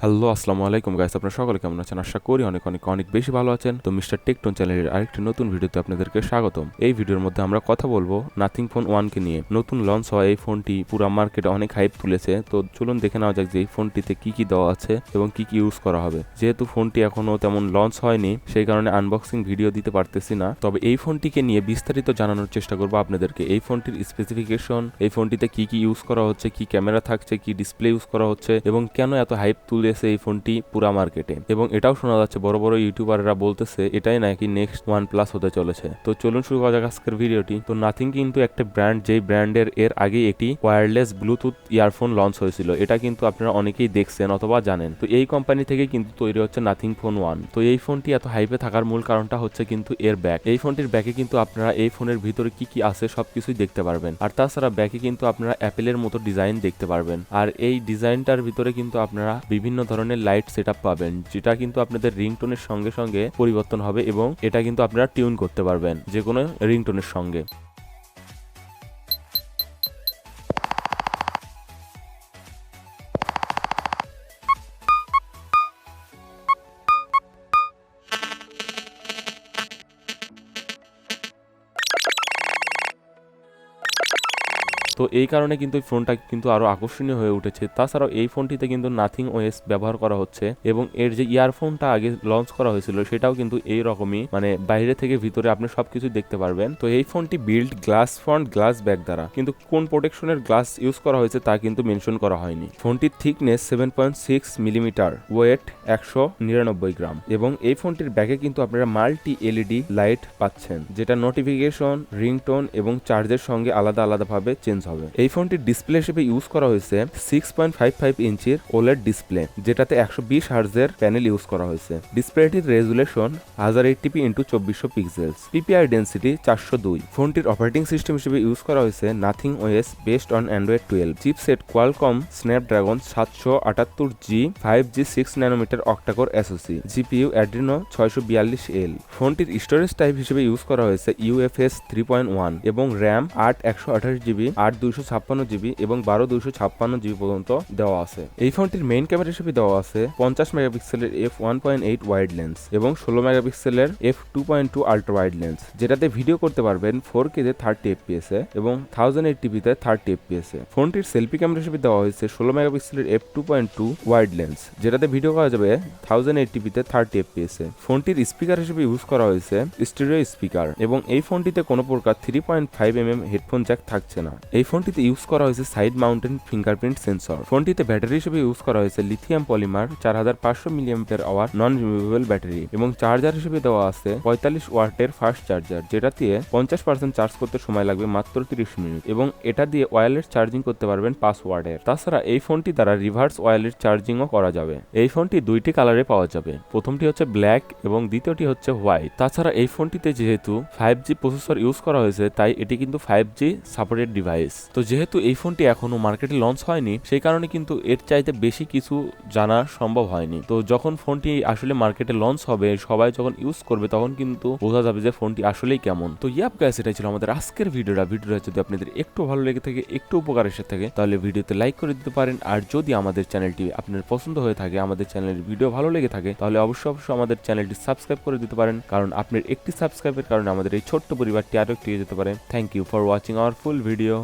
Hello আসসালামু আলাইকুম guys, আপনারা সকলে কেমন আছেন? আশা করি অনেক অনেক অনেক বেশি ভালো আছেন। তো মিস্টার টেকটন চ্যানেলের আরেকটি নতুন ভিডিওতে আপনাদেরকে স্বাগতম। এই ভিডিওর মধ্যে আমরা কথা বলবো নাথিং ফোন 1 কে নিয়ে। নতুন লঞ্চ হওয়া এই ফোনটি পুরো মার্কেটে অনেক হাইপ তুলেছে। তো চলুন দেখে নেওয়া যাক যে এই ফোনটিতে কি কি দেওয়া আছে এবং কি কি ইউজ করা হবে। যেহেতু ফোনটি এখনো তেমন লঞ্চ হয়নি, সেই কারণে আনবক্সিং ভিডিও দিতে পারতেছি না। তবে এই ফোনটিকে নিয়ে বিস্তারিত জানানোর চেষ্টা করবো আপনাদেরকে। এই ফোনটির স্পেসিফিকেশন, এই ফোনটিতে কি কি ইউজ করা হচ্ছে, কি ক্যামেরা থাকছে, কি ডিসপ্লে ইউজ করা হচ্ছে এবং কেন এত হাইপ তুলেছে এই ফোনটি পুরা মার্কেটে। এবং এটাও শোনা যাচ্ছে বড় বড় ইউটিউবাররা বলতেছে এটাই নাকি নেক্সট OnePlus হতে চলেছে। তো চলুন শুরু করা যাক আজকের ভিডিওটি। তো নাথিং কিন্তু একটা ব্র্যান্ড, যেই ব্র্যান্ডের এর আগে একটি ওয়্যারলেস ব্লুটুথ ইয়ারফোন লঞ্চ হয়েছিল। এটা কিন্তু আপনারা অনেকেই দেখছেন অথবা জানেন। তো এই কোম্পানি থেকে কিন্তু তৈরি হচ্ছে নাথিং ফোন 1। তো এই ফোনটি এত হাইপে থাকার মূল কারণটা হচ্ছে কিন্তু এর ব্যাক। এই ফোনটির ব্যাকে কিন্তু আপনারা এই ফোনের ভিতরে কি কি আছে সবকিছুই দেখতে পারবেন। আর তাছাড়া ব্যাকে কিন্তু আপনারা অ্যাপেলের মতো ডিজাইন দেখতে পারবেন। আর এই ডিজাইনটার ভিতরে কিন্তু আপনারা বিভিন্ন ধরনের লাইট সেটআপ পাবেন, যেটা কিন্তু আপনাদের রিংটোনের সঙ্গে সঙ্গে পরিবর্তন হবে এবং এটা কিন্তু আপনারা টিউন করতে পারবেন যে কোনো রিংটোনের সঙ্গে। তো এই কারণে কিন্তু এই ফোনটা কিন্তু আরো আকর্ষণীয় হয়ে উঠেছে। তাছাড়াও এই ফোনটিতে কিন্তু নাথিং ওএস ব্যবহার করা হচ্ছে এবং এর যে ইয়ারফোনটা আগে লঞ্চ করা হয়েছিল সেটাও কিন্তু এই রকমই, মানে বাইরে থেকে ভিতরে আপনি সবকিছু দেখতে পারবেন। তো এই ফোনটি build glass front glass back দ্বারা, কিন্তু কোন প্রোটেকশনের গ্লাস ইউজ করা হয়েছে তা কিন্তু মেনশন করা হয়নি। ফোনটির থিকনেস 7.6 মিলিমিটার, ওয়েট 199 গ্রাম এবং এই ফোনটির ব্যাকে কিন্তু আপনারা মাল্টি এলইডি লাইট পাচ্ছেন, যেটা নোটিফিকেশন, রিংটোন এবং চার্জের সঙ্গে আলাদা আলাদাভাবে চেঞ্জ হবে। এই ফোনটির ডিসপ্লে হিসেবে ইউজ করা হয়েছে 6.55 ইঞ্চির ওলেড ডিসপ্লে, যেটাতে 120 হার্জের প্যানেল ইউজ করা হয়েছে। ডিসপ্লেটির resolution 1080p x 2400 pixels, PPI density 402। ফোনটির অপারেটিং সিস্টেম হিসেবে ইউজ করা হয়েছে Nothing OS based on Android 12। Chipset Qualcomm Snapdragon 778G 5G 6 nanometer octacore SOC, GPU Adreno 642L। ফোনটির স্টোরেজ টাইপ হিসেবে ইউজ করা হয়েছে UFS 3.1 এবং র্যাম 8/128GB, 8/256GB এবং 12/256GB পর্যন্ত দেওয়া আছে। এই ফোনটির মেইন ক্যামেরা হিসেবে দেওয়া আছে 50 মেগাপিক্সেলের f1.8 ওয়াইড লেন্স এবং 16 মেগাপিক্সেলের f2.2 আল্ট্রা ওয়াইড লেন্স, যেটাতে ভিডিও করতে পারবেন 4K তে 30fps এবং 1080p তে 30fps। ফোনটির সেলফি ক্যামেরা হিসেবে দেওয়া হয়েছে 16 মেগাপিক্সেলের f2.2 ওয়াইড লেন্স, যেটাতে ভিডিও করা যাবে 1080p তে 30fps। ফোনটির স্পিকার হিসেবে ইউজ করা হয়েছে স্টেরিও স্পিকার এবং এই ফোনটিতে কোনো প্রকার 3.5mm হেডফোন জ্যাক থাকছে না। এই ফোনটিতে ইউজ করা হয়েছে সাইড মাউন্টেন ফিঙ্গারপ্রিন্ট সেন্সর। ফোনটিতে ব্যাটারি হিসেবে ইউজ করা হয়েছে lithium polymer 4500 mAh non removable battery এবং চার্জার হিসেবে দেওয়া আছে 45 ওয়াটের ফাস্ট চার্জার, যেটা দিয়ে 50% চার্জ করতে সময় লাগবে মাত্র 30 মিনিট এবং এটা দিয়ে ওয়্যারলেস চার্জিং করতে পারবেন 5 ওয়াটের। তাছাড়া এই ফোনটি দ্বারা রিভার্স ওয়্যারলেস চার্জিংও করা যাবে। এই ফোনটি দুইটি কালারে পাওয়া যাবে, প্রথমটি হচ্ছে ব্ল্যাক এবং দ্বিতীয়টি হচ্ছে হোয়াইট। তাছাড়া এই ফোনটিতে যেহেতু 5G প্রসেসর ইউজ করা হয়েছে তাই এটি কিন্তু 5G সাপোর্টেড ডিভাইস। তো যেহেতু এই ফোনটি এখনো মার্কেটে লঞ্চ হয়নি, সেই কারণে কিন্তু এর চাইতে বেশি কিছু জানা সম্ভব হয়নি। তো যখন ফোনটি আসলে মার্কেটে লঞ্চ হবে, সবাই যখন ইউজ করবে, তখন কিন্তু বোঝা যাবে যে ফোনটি আসলেই কেমন। তো ইয়াপ গাইস, এটাই ছিল আমাদের আজকের ভিডিওটা। যদি আপনাদের একটু ভালো লেগে থাকে, একটু উপকার এসে থাকে, তাহলে ভিডিওতে লাইক করে দিতে পারেন। আর যদি আমাদের চ্যানেলটি আপনার পছন্দ হয়ে থাকে, আমাদের চ্যানেলের ভিডিও ভালো লেগে থাকে, তাহলে অবশ্যই আমাদের চ্যানেলটি সাবস্ক্রাইব করে দিতে পারেন, কারণ আপনার একটি সাবস্ক্রাইবের কারণে আমাদের এই ছোট্ট পরিবারটি আরো একটু এগিয়ে যেতে পারে। Thank you for watching our full video.